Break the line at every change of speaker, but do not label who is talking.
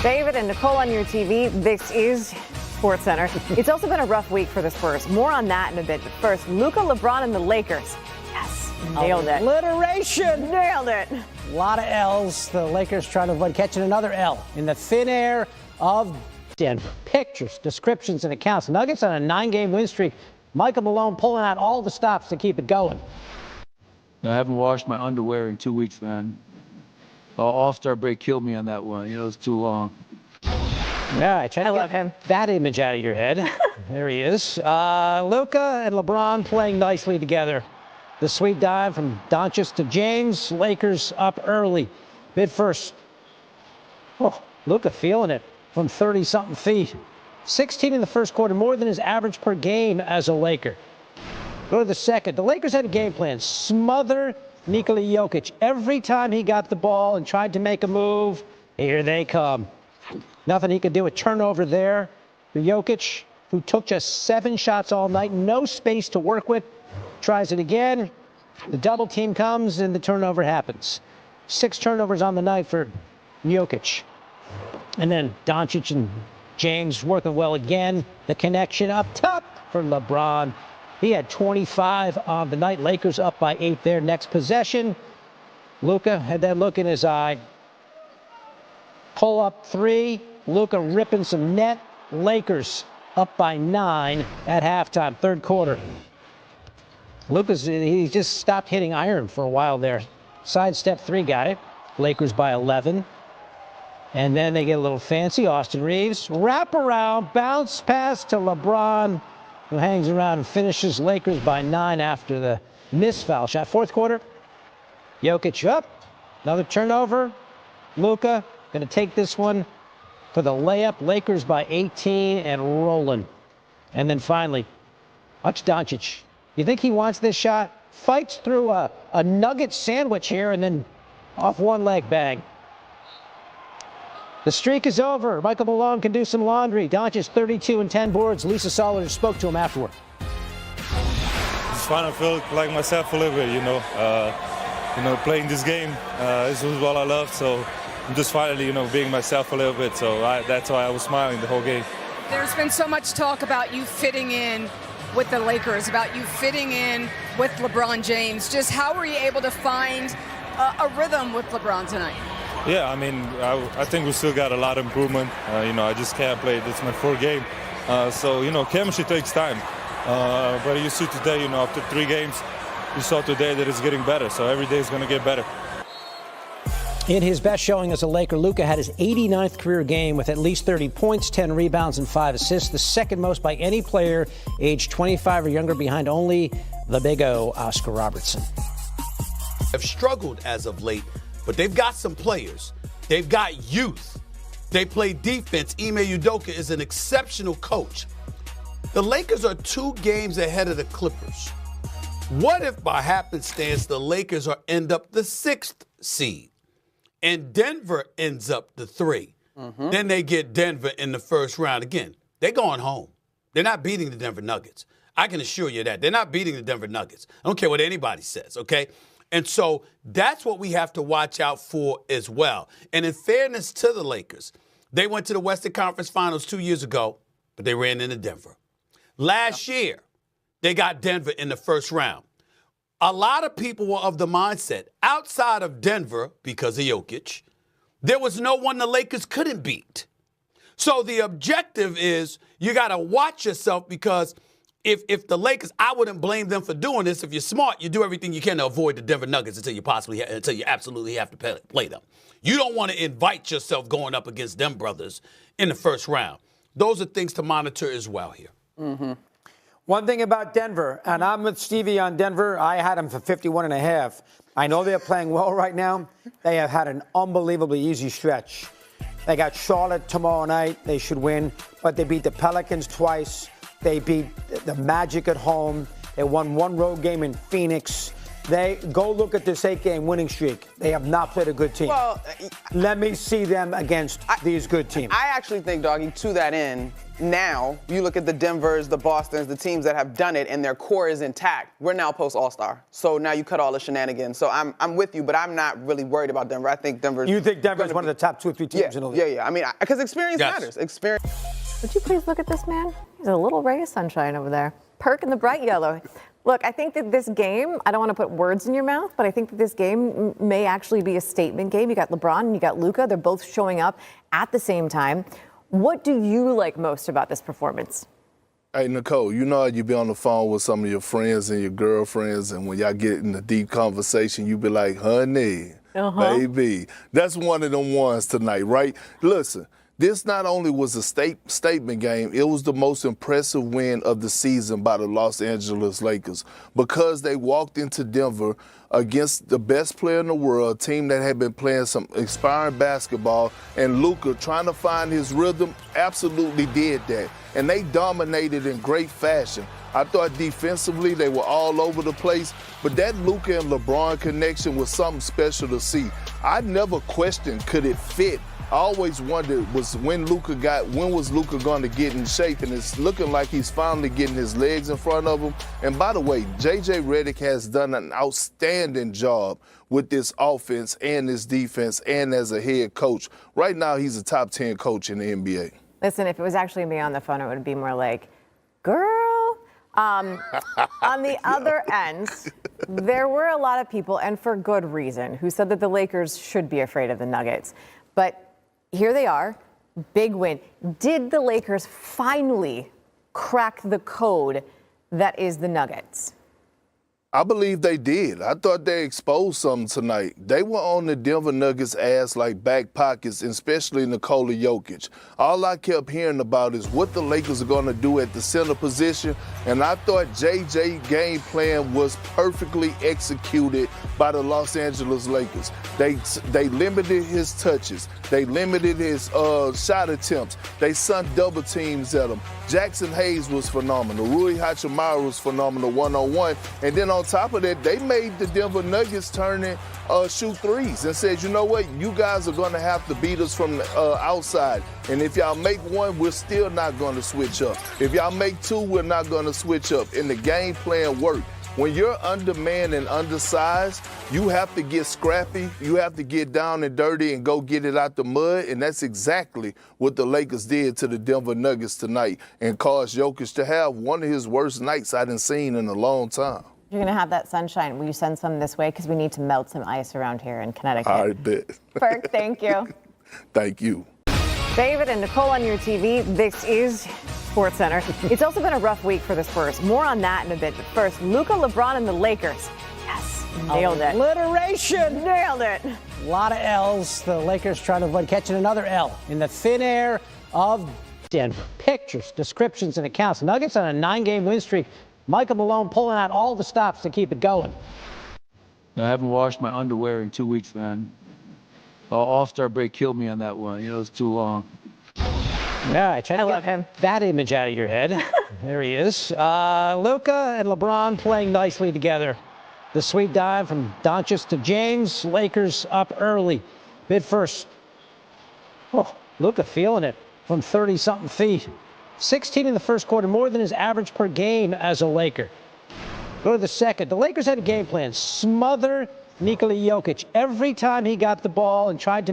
David and Nicole on your TV. This is SportsCenter. It's also been a rough week for the Spurs. More on that in a bit. But first, Luka, LeBron, and the Lakers. Yes, nailed it.
Alliteration.
Nailed it.
A lot of L's. The Lakers trying to avoid catching another L in the thin air of Denver. Pictures, descriptions, and accounts. Nuggets on a 9-game win streak. Michael Malone pulling out all the stops to keep it going.
I haven't washed my underwear in 2 weeks, man. All-Star break killed me on that one. You know, it's too long.
Yeah, I love him. That image out of your head. There he is. Luka and LeBron playing nicely together. The sweet dive from Doncic to James. Lakers up early. Mid first. Oh, Luka feeling it from 30-something feet. 16 in the first quarter, more than his average per game as a Laker. Go to the second. The Lakers had a game plan. Smother Nikola Jokic. Every time he got the ball and tried to make a move, here they come. Nothing he could do. A turnover there for Jokic, who took just 7 shots all night. No space to work with. Tries it again. The double team comes and the turnover happens. 6 turnovers on the night for Jokic. And then Doncic and James working well again. The connection up top for LeBron. He had 25 on the night. Lakers up by 8 there. Next possession. Luka had that look in his eye. Pull up 3. Luka ripping some net. Lakers up by 9 at halftime, third quarter. He just stopped hitting iron for a while there. Sidestep 3 got it. Lakers by 11. And then they get a little fancy. Austin Reeves. Wrap around. Bounce pass to LeBron, who hangs around and finishes. Lakers by 9 after the missed foul shot. Fourth quarter. Jokic up. Another turnover. Luka going to take this one for the layup. Lakers by 18 and rolling. And then finally, watch Doncic. You think he wants this shot? Fights through a nugget sandwich here and then off one leg, bang. The streak is over. Michael Malone can do some laundry. Doncic 32 and 10 boards. Lisa Solider spoke to him afterward.
Just trying to feel like myself a little bit, playing this game. This was what I love, so I'm just finally, being myself a little bit. So that's why I was smiling the whole game.
There's been so much talk about you fitting in with the Lakers, about you fitting in with LeBron James. Just how were you able to find a rhythm with LeBron tonight?
Yeah, I think we still got a lot of improvement. I just can't play. This is my 4th game. So, chemistry takes time. But you see today, after 3 games, you saw today that it's getting better. So every day is going to get better.
In his best showing as a Laker, Luka had his 89th career game with at least 30 points, 10 rebounds, and 5 assists, the second most by any player aged 25 or younger, behind only the Big O, Oscar Robertson.
Have struggled as of late, but they've got some players. They've got youth. They play defense. Ime Udoka is an exceptional coach. The Lakers are 2 games ahead of the Clippers. What if by happenstance the Lakers end up the 6th seed and Denver ends up the 3? Then they get Denver in the first round. Again, they're going home. They're not beating the Denver Nuggets. I can assure you that. They're not beating the Denver Nuggets. I don't care what anybody says, okay? And so that's what we have to watch out for as well. And in fairness to the Lakers, they went to the Western Conference Finals 2 years ago, but they ran into Denver. Last year, they got Denver in the first round. A lot of people were of the mindset, outside of Denver, because of Jokic, there was no one the Lakers couldn't beat. So the objective is you got to watch yourself, because if the Lakers, I wouldn't blame them for doing this. If you're smart, you do everything you can to avoid the Denver Nuggets until you absolutely have to play them. You don't want to invite yourself going up against them brothers in the first round. Those are things to monitor as well here.
One thing about Denver, and I'm with Stevie on Denver. I had them for 51.5. I know they're playing well right now. They have had an unbelievably easy stretch. They got Charlotte tomorrow night. They should win. But they beat the Pelicans twice. They beat the Magic at home. They won 1 road game in Phoenix. They go look at this 8-game winning streak. They have not played a good team.
Well,
let me see them against these good teams.
I actually think, Doggy, to that end, now you look at the Denvers, the Bostons, the teams that have done it, and their core is intact. We're now post All-Star, so now you cut all the shenanigans. So I'm with you, but I'm not really worried about Denver. I think Denver's.
You think Denver's one of the top 2 or 3 teams in the league?
Yeah. I mean, because experience matters. Experience.
Would you please look at this man? He's a little ray of sunshine over there. Perk in the bright yellow. Look, I think that this game, I don't want to put words in your mouth, but I think that this game may actually be a statement game. You got LeBron and you got Luka. They're both showing up at the same time. What do you like most about this performance?
Hey, Nicole, you know how you be on the phone with some of your friends and your girlfriends, and when y'all get in a deep conversation, you be like, honey, baby. That's one of them ones tonight, right? Listen. This not only was a statement game, it was the most impressive win of the season by the Los Angeles Lakers because they walked into Denver against the best player in the world, a team that had been playing some inspiring basketball, and Luka, trying to find his rhythm, absolutely did that. And they dominated in great fashion. I thought defensively they were all over the place, but that Luka and LeBron connection was something special to see. I never questioned, could it fit? I always wondered when was Luka going to get in shape, and it's looking like he's finally getting his legs in front of him. And by the way, JJ Redick has done an outstanding job with this offense and this defense and as a head coach. Right now, he's a top 10 coach in the NBA.
Listen, if it was actually me on the phone, it would be more like, girl. On the other end, there were a lot of people, and for good reason, who said that the Lakers should be afraid of the Nuggets. But here they are, big win. Did the Lakers finally crack the code that is the Nuggets?
I believe they did. I thought they exposed something tonight. They were on the Denver Nuggets' ass like back pockets, especially Nikola Jokic. All I kept hearing about is what the Lakers are going to do at the center position, and I thought JJ game plan was perfectly executed by the Los Angeles Lakers. They limited his touches. They limited his shot attempts. They sent double teams at him. Jackson Hayes was phenomenal. Rui Hachimura was phenomenal one-on-one. And then on top of that, they made the Denver Nuggets turn and shoot threes and said, you know what, you guys are going to have to beat us from the outside. And if y'all make one, we're still not going to switch up. If y'all make two, we're not going to switch up. And the game plan worked. When you're undermanned and undersized, you have to get scrappy. You have to get down and dirty and go get it out the mud. And that's exactly what the Lakers did to the Denver Nuggets tonight and caused Jokic to have one of his worst nights I done seen in a long time.
You're going to have that sunshine. Will you send some this way? Because we need to melt some ice around here in Connecticut.
I bet.
Perk, thank you.
Thank you.
David and Nicole on your TV. This is SportsCenter. It's also been a rough week for the Spurs. More on that in a bit. But first, Luka, LeBron, and the Lakers. Yes, nailed it.
Alliteration.
Nailed it.
A lot of L's. The Lakers trying to avoid catching another L in the thin air of Denver. Pictures, descriptions, and accounts. Nuggets on a 9-game win streak. Michael Malone pulling out all the stops to keep it going.
I haven't washed my underwear in 2 weeks, man. All-Star break killed me on that one. You know, it's too long.
Yeah, I
love him.
That image out of your head. There he is. Luka and LeBron playing nicely together. The sweet dive from Doncic to James. Lakers up early. Mid first. Oh, Luka feeling it from 30-something feet. 16 in the first quarter, more than his average per game as a Laker. Go to the second. The Lakers had a game plan. Smother Nikola Jokic every time he got the ball and tried to